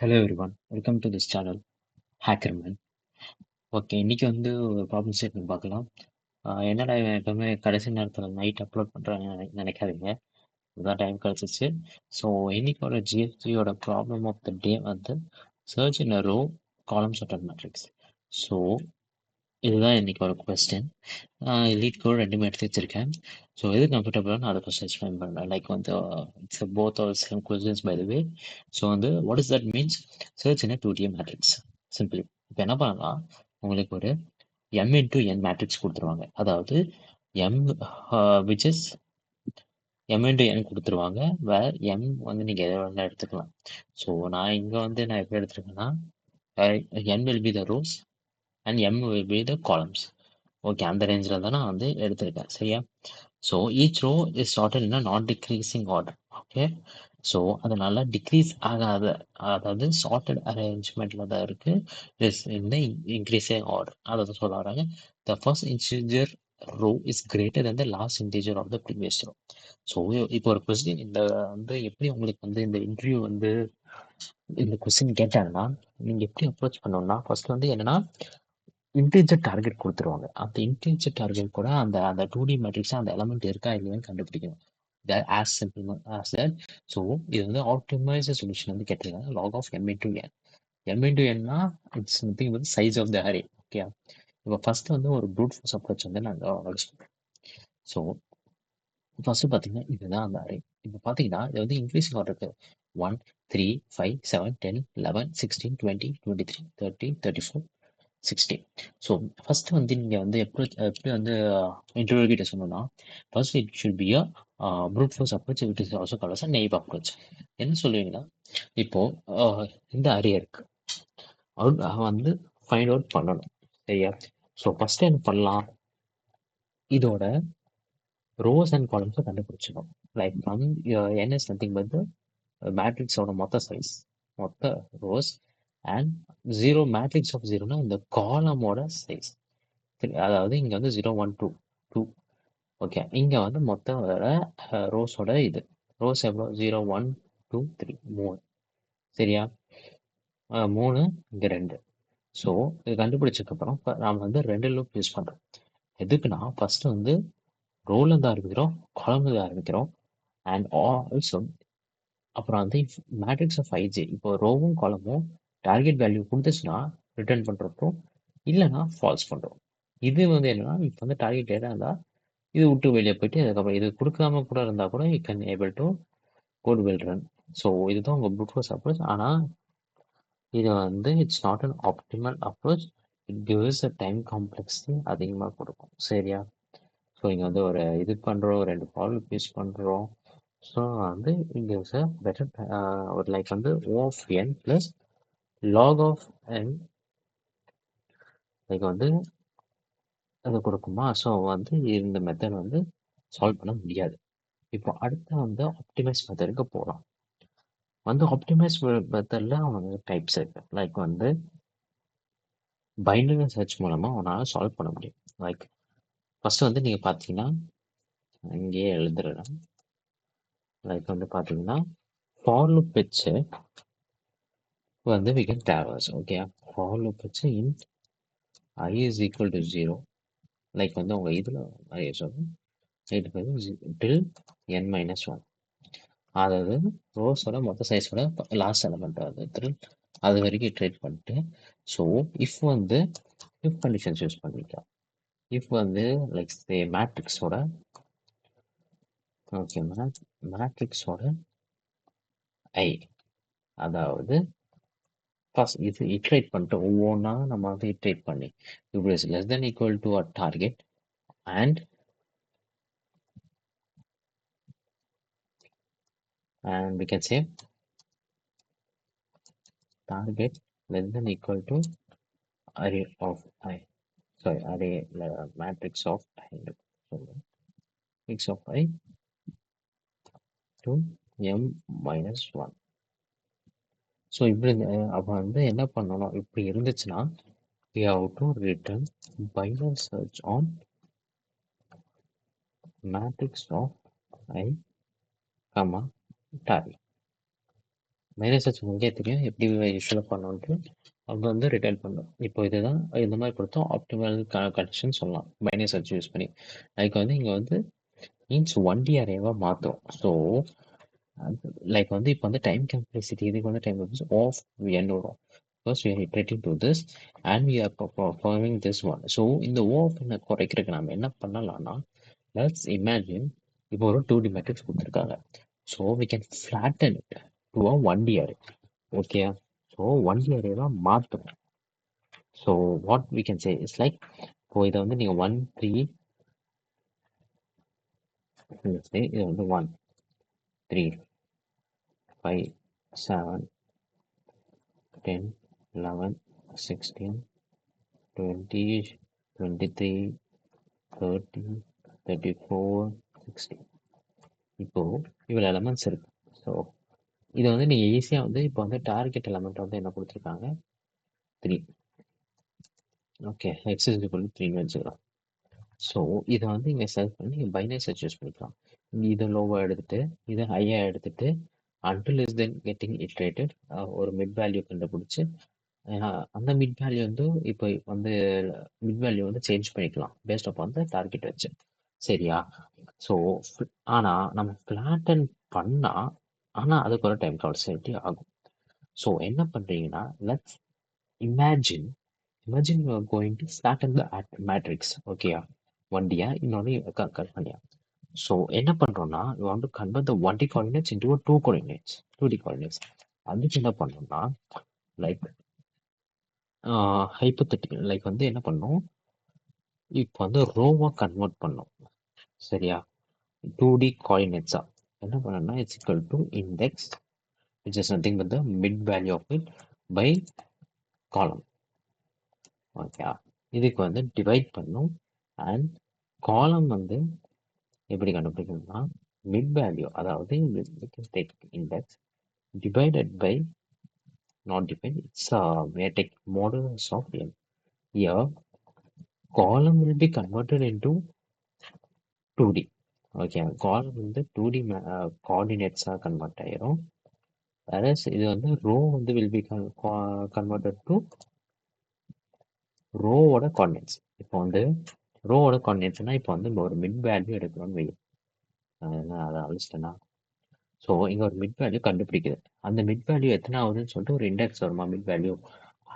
Hello everyone, welcome to this channel, Hackerman. Okay, இன்னைக்கு வந்து ஒரு ப்ராப்ளம் ஸ்டேட்மெண்ட் பார்க்கலாம். என்னடா இவன் எப்பவுமே கடைசி நேரத்தில் நைட் அப்லோட் பண்ணுறான்னு நினைக்காதீங்க. இதுதான் டைம் கிடச்சிச்சு. ஸோ இன்னைக்கோட ஜிஎஸ்டியோட ப்ராப்ளம் ஆஃப் த டே வந்து search in a row column sorted matrix. So இதுதான் இன்னைக்கு ஒரு கொஸ்டின். லீட் கோட் ரெண்டுமே எடுத்து வச்சிருக்கேன். ஸோ எது கம்ஃபர்டபுளாக நான் அதை ஃபஸ்ட் எக்ஸ்பிளைன் பண்ணுறேன். லைக் வந்து it's both are same questions by the way. So வந்து what is that means search in 2D matrix simply. இப்போ என்ன பண்ணலாம், உங்களுக்கு ஒரு எம் இன்டூ என் மேட்ரிக்ஸ் கொடுத்துருவாங்க. அதாவது M which is M into N கொடுத்துருவாங்க. வேர் எம் வந்து நீங்கள் எதை வேணால் எடுத்துக்கலாம். ஸோ நான் இங்கே வந்து நான் எப்படி எடுத்துருக்கேன்னா N will be the rows and M will be the columns. Okay, அந்த ரேஞ்சில் தான் நான் வந்து எடுத்திருக்கேன். சரியா? So each row is sorted in not decreasing order. Okay, so அதனால டிக்ரீஸ் ஆகாத, அதாவது சார்ட்டட் அரேஞ்ச்மெண்ட்டில் தான் இருக்குது. இஸ் இந்த இன்க்ரீஸிங் ஆர்டர் அதை தான் சொல்ல வராங்க. The first integer row is greater than the last integer of the previous row. So இப்போ ஒரு கொஸ்டின் இந்த வந்து எப்படி உங்களுக்கு வந்து இந்த இன்டர்வியூ வந்து இந்த கொஸ்டின் கேட்டாங்கன்னா நீங்கள் எப்படி அப்ரோச் பண்ணணும்னா ஃபர்ஸ்ட் வந்து என்னன்னா இன்டீஜர் டார்கெட் கொடுத்துருவாங்க. அந்த இன்டீஜர் டார்கெட் கூட அந்த அந்த 2D மேட்ரிக்ஸ் அந்த எலமெண்ட் இருக்கா இல்லையான்னு கண்டுபிடிக்கணும். As simple as that. So இது வந்து ஆப்டிமைஸ் சொல்யூஷன் வந்து கேட்டிருக்காங்க. Log of M into N. M into என்னா இட்ஸ் நத்திங் வந்து size of the array. Okay, இப்போ ஃபர்ஸ்ட் வந்து ஒரு ப்ரூட் ஃபோர்ஸ் அப்ரோச் வந்து நாங்கள் சொல்கிறேன். ஸோ ஃபர்ஸ்ட் பார்த்தீங்கன்னா இதுதான் அந்த அரே. இப்போ பார்த்தீங்கன்னா இது வந்து இன்க்ரீசிங் ஆர்டர் இருக்கு. 1 3 5 7 10 11 16 20 23 30 34 60. ஸோ ஃபர்ஸ்ட் வந்து நீங்கள் வந்து எப்படி வந்து இன்டர்வியூ கிட்ட சொன்னோம்னா first it should be a brute force approach which is also called as naive approach. என்ன சொல்லுவீங்கன்னா இப்போ இந்த அரே இருக்கு, அவுட் வந்து ஃபைண்ட் அவுட் பண்ணணும். சரியா? ஸோ ஃபர்ஸ்ட் என்ன பண்ணலாம், இதோட ரோஸ் அண்ட் காலம்ஸை கண்டுபிடிச்சிடும். Like from n is nothing but the மேட்ரிக்ஸோட மொத்த சைஸ், மொத்த rows and zero matrix of ஜீரோனா இந்த காலமோட சைஸ். அதாவது இங்கே வந்து 0 1 2 2. ஓகே, இங்கே வந்து மொத்தம் வர ரோஸோட இது ரோஸ் எவ்வளோ 0 1 2 3 3. சரியா? 3 இங்கே 2. ஸோ இது கண்டுபிடிச்சதுக்கப்புறம் நாம் வந்து 2 லூப் யூஸ் பண்ணுறோம். எதுக்குன்னா ஃபர்ஸ்ட் வந்து ரோல தான் ஆரம்பிக்கிறோம், காலம்ல தான் ஆரம்பிக்கிறோம். அண்ட் ஆல்சோ அப்புறம் வந்து மேட்ரிக்ஸ் ஆஃப் ஐஜே இப்போ ரோவும் காலமும் டார்கெட் வேல்யூ கொடுத்துச்சுன்னா ரிட்டர்ன் பண்ணுறப்போ, இல்லைன்னா ஃபால்ஸ் பண்ணுறோம். இது வந்து என்னன்னா இப்போ வந்து டார்கெட் டேட்டா இருந்தால் இது விட்டு வெளியே போயிட்டு அதுக்கப்புறம் இது கொடுக்காம கூட இருந்தால் கூட you can able to code will run. So இதுதான் உங்கள் ப்ரூட் ஃபோர்ஸ் அப்ரோச். ஆனால் இது வந்து it's not an optimal approach. It gives a time complexity அதிகமாக கொடுக்கும். சரியா? ஸோ இங்கே வந்து ஒரு இது பண்ணுறோம், 2 ப்ராப்ளம் யூஸ் பண்ணுறோம். ஸோ வந்து இட் கிவ்ஸ் அ பெட்டர் ஒரு லைக் வந்து O of n plus log of n like வந்து அது கொடுக்குமா. ஸோ வந்து இந்த மெத்தட் வந்து சால்வ் பண்ண முடியாது. இப்போ அடுத்து வந்து ஆப்டிமைஸ் மெத்தடுக்கு போகலாம். வந்து ஆப்டிமைஸ் மெத்தடில் அவங்க டைப்ஸ் இருக்கு. லைக் வந்து பைனரி சர்ச் மூலமாக அவனால் சால்வ் பண்ண முடியும். லைக் ஃபஸ்ட்டு வந்து நீங்கள் பார்த்தீங்கன்னா இங்கேயே எழுதுறேன். லைக் வந்து பார்த்தீங்கன்னா ஃபார் லூப் வச்சு வந்து we can traverse. Okay, for loop வச்சு இன் I is equal to 0. Like வந்து உங்கள் இதில் நிறைய சொல்லும் டில் n மைனஸ் 1. அதாவது ரோஸோட மொத்த சைஸோட லாஸ்ட் எலமெண்ட் வந்து அது வரைக்கும் ட்ரேட் பண்ணிட்டு, ஸோ இஃப் வந்து இஃப் கண்டிஷன்ஸ் யூஸ் பண்ணிக்கலாம். இஃப் வந்து லைக் மேட்ரிக்ஸோட ஓகே மேட்ரிக்ஸோட ஐ, அதாவது ஃபர்ஸ்ட் இது இட்ரேட் பண்ணிட்டு ஒவ்வொன்றா நம்ம வந்து இட்ரேட் பண்ணி if is less then equal to a target and we can say target less than equal to array of I, sorry array matrix of I, matrix of I to m minus 1. So இப்படி அப்போ வந்து என்ன பண்ணணும், இப்படி இருந்துச்சுன்னா we have to return binary search on matrix of I, target. Minus search உங்களுக்கே தெரியும் எப்படி யூஸ்வலாக பண்ணோன்ட்டு. அவங்க வந்து ரிட்டர்ன் பண்ணும். இப்போ இதுதான் இந்த மாதிரி கொடுத்தோம் ஆப்டிமல் கண்டிஷன் சொல்லலாம் மைனஸ் சர்ச் யூஸ் பண்ணி. அதுக்கு வந்து இங்கே வந்து மீன்ஸ் 1D அரேவாக மாற்றும். ஸோ லைக் வந்து இப்போ வந்து டைம் கம்ப்ளெக்சிட்டி இதுக்கு வந்து டைம் ஆஃப் n வரும். First we are iterating to this and we are performing this one. So இந்த ஓஃப் என்ன குறைக்கிறதுக்கு நம்ம என்ன பண்ணலாம்னா, லெட்ஸ் இமேஜின் இப்போ ஒரு 2D மேட்ரிக்ஸ் கொடுத்துருக்காங்க. So we can flatten it to a 1D array. Okay, so 1D அரேவாக மாற்றணும். So what we can say is like இப்போ இதை வந்து நீங்கள் 1 3 இது வந்து 1 3 5 7 10 11 16 20 23 30 34 60 இப்போ இவ்வளோ எலமெண்ட்ஸ் இருக்கு. ஸோ இதை வந்து நீங்கள் ஈஸியாக வந்து இப்போ வந்து டார்கெட் எலமெண்ட் வந்து என்ன கொடுத்துருக்காங்க 3. ஓகே, எக்ஸ் இஸ் ஈக்குவல் 3ன்னு வச்சுக்கலாம். ஸோ இதை வந்து இங்கே சர்ச் பண்ணி நீங்கள் பைனரி சர்ச் யூஸ் பண்ணிக்கலாம். இதை லோவாக எடுத்துட்டு இதை ஹையாக எடுத்துட்டு until is then getting iterated ஒரு மிட் வேல்யூ கண்டுபிடிச்சி அந்த மிட் வேல்யூ வந்து இப்போ வந்து மிட் வேல்யூ வந்து சேஞ்ச் பண்ணிக்கலாம் பேஸ்ட் ஆஃப் அந்த டார்கெட் வச்சு. சரியா? ஸோ ஆனால் நம்ம ஃப்ளாட்டன் பண்ணால் ஆனால் அதுக்கு ஒரு டைம் கான்செப்டி ஆகும். ஸோ என்ன பண்ணுறீங்கன்னா let's imagine you are going to flatten the matrix. ஓகேயா? 1Dயா இன்னொன்று கட் பண்ணியா. ஸோ என்ன பண்ணுறோம்னா you want to convert the 1D coordinates into a 2D coordinates. அதுக்கு என்ன பண்ணோம்னா லைக் ஹைப்போதெட்டிக்கல் லைக் வந்து என்ன பண்ணோம், இப்போ வந்து ரோவாக கன்வெர்ட் பண்ணோம். சரியா? 2D coordinates என்ன பண்ணோம்னா it's equal to index which is nothing but the mid value of it by column. Okay, இதுக்கு வந்து டிவைட் பண்ணும். அண்ட் காலம் வந்து எப்படி கண்டுபிடிக்கணும்னா மிட் வேல்யூ, அதாவது index divided by not divide, it's we take modulus of n. Here column will be converted into 2D. Okay, காலம் வந்து 2D கோஆர்டினேட்ஸாக கன்வெர்ட் ஆயிரும். whereas இது வந்து ரோ வந்து will be converted to ரோவோட கோஆர்டினேட்ஸ். இப்போ வந்து ரோவோட கோஆர்டினேட்ஸ்னால் இப்போ வந்து ஒரு மிட் வேல்யூ எடுக்கணும்னு வை, அதை அழிச்சிட்டேன்னா. ஸோ இங்கே ஒரு மிட் வேல்யூ கண்டுபிடிக்குது. அந்த மிட் வேல்யூ எத்தனை ஆகுதுன்னு சொல்லிட்டு ஒரு இண்டெக்ஸ் வருமா மிட் வேல்யூ,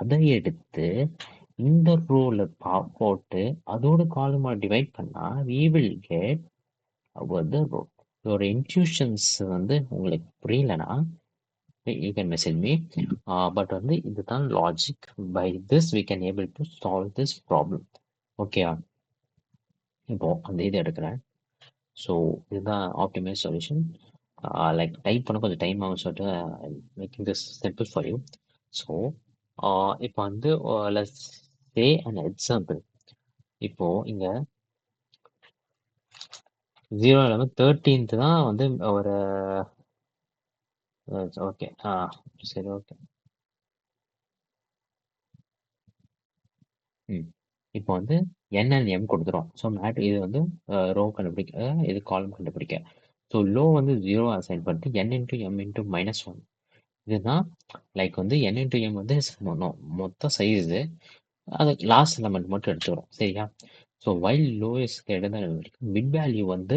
அதை எடுத்து இந்த ரோவில் போட்டு அதோட காலமாக டிவைட் பண்ணால் we will get the row. ஒரு இன்ட்யூஷன்ஸ் வந்து உங்களுக்கு புரியலனா you can message me. But வந்து இதுதான் logic. By this we can able to solve this problem. Okay, இப்போ அந்த இது எடுக்கிறேன். ஸோ இதுதான் ஆப்டிமைஸ் சொல்யூஷன். லைக் டைப் பண்ண கொஞ்சம் டைம் ஆகும் சொல்லிட்டு making this simple for you. So இப்போ வந்து லெட்ஸ் சே அன் எக்ஸாம்பிள். இப்போ இங்கே 0 இல்லாமல் 13th தான் வந்து ஒரு ஓகே சரி ஓகே. இப்போ வந்து n and m கொடுத்துரும். ஸோ இது வந்து ரோ கண்டுபிடிக்க, இது காலம் கண்டுபிடிக்க. ஸோ லோ வந்து 0 அசைன் பண்ணிட்டு n இன்ட்டு m இன்ட்டு -1. இதுதான் லைக் வந்து n இன்ட்டு m வந்து மொத்த சைஸு, அது லாஸ்ட் எலமெண்ட் மட்டும் எடுத்துக்கிறோம். சரியா? So while low is greater than வரைக்கும் மிட் வேல்யூ வந்து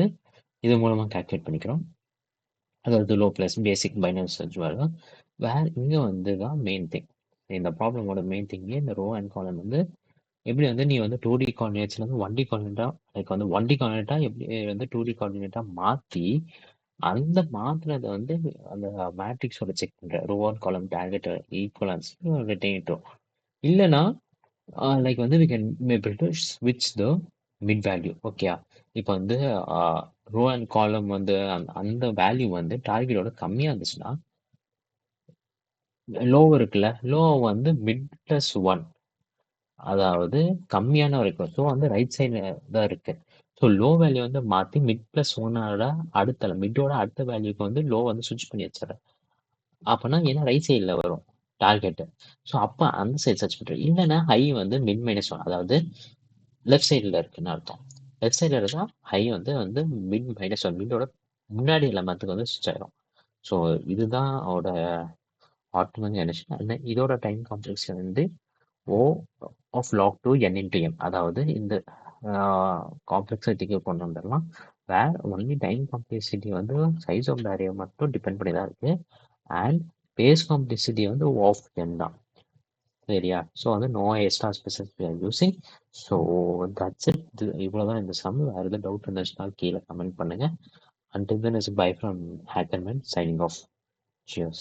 இது மூலமாக கால்குலேட் பண்ணிக்கிறோம். அதாவது லோ ப்ளஸ் பேசிக் பைனரி சர்ச் வேல்யூ. வேறு இங்கே வந்து தான் மெயின் திங். இந்த ப்ராப்ளமோட மெயின் திங்கே இந்த ரோ அண்ட் காலம் வந்து எப்படி வந்து நீ வந்து 2D கோஆர்டினேட்ஸ்ல வந்து 1D கோஆர்டினேட்டாக லைக் வந்து 1D கோஆர்டினேட்டாக எப்படி வந்து 2D கோஆர்டினேட்டாக மாற்றி அந்த மாற்றுறதை வந்து அந்த மேட்ரிக்ஸோட செக் பண்ணுற row and column target equivalence retain. இல்லைனா லைக் வந்து we can able to switch the mid value. Okay, இப்போ வந்து ரோ அண்ட் காலம் வந்து அந்த வேல்யூ வந்து டார்கெட்டோட கம்மியாக இருந்துச்சுன்னா லோ இருக்குல்ல, லோ வந்து மிட் ப்ளஸ் 1, அதாவது கம்மியான வரைக்கும். ஸோ வந்து ரைட் சைடில் தான் இருக்கு. ஸோ லோ வேல்யூ வந்து மாற்றி மிட் ப்ளஸ் 1ஓட அடுத்த மிட்டோட அடுத்த வேல்யூக்கு வந்து லோ வந்து ஸ்விட்ச் பண்ணி வச்சிடறேன். அப்போனா ஏன்னா ரைட் சைடில் வரும் டார்கெட்டு. ஸோ அப்போ அந்த சைடு சர்ச் பண்ணுறேன். இல்லைன்னா ஹை வந்து மிட் -1, அதாவது லெஃப்ட் சைடில் இருக்குன்னு அர்த்தம். லெஃப்ட் சைடில் இருந்தால் ஹை வந்து மிட் -1 மிட்டோட முன்னாடி எலமெண்ட்டுக்கு வந்து ஸ்விட்ச் ஆயிரும். ஸோ இதுதான் அவரோட ஆர்டினல் ஜெனரேஷன் அந்த இதோட டைம் காம்ப்ளெக்ஸிட்டி வந்து O of log two N into M, அதாவது இந்த காம்ப்ளெக்சிட்டிக்கு கொண்டு வந்துடலாம். வேர் ஒன்லி டைம் காம்ப்ளெக்சிட்டி வந்து சைஸ் ஆஃப் த அரே மட்டும் டிபெண்ட் பண்ணி தான் இருக்குது. அண்ட் பேஸ் காம்ப்ளெக்சிட்டி வந்து ஆஃப் என் தான். சரியா? ஸோ வந்து no extra specific we are using. So that's it. இவ்வளோ தான் இந்த சம். வேறு எதாவது டவுட் இருந்துச்சுன்னா கீழே கமெண்ட் பண்ணுங்கள். Until then, it's bye from Hackerman signing off. Cheers.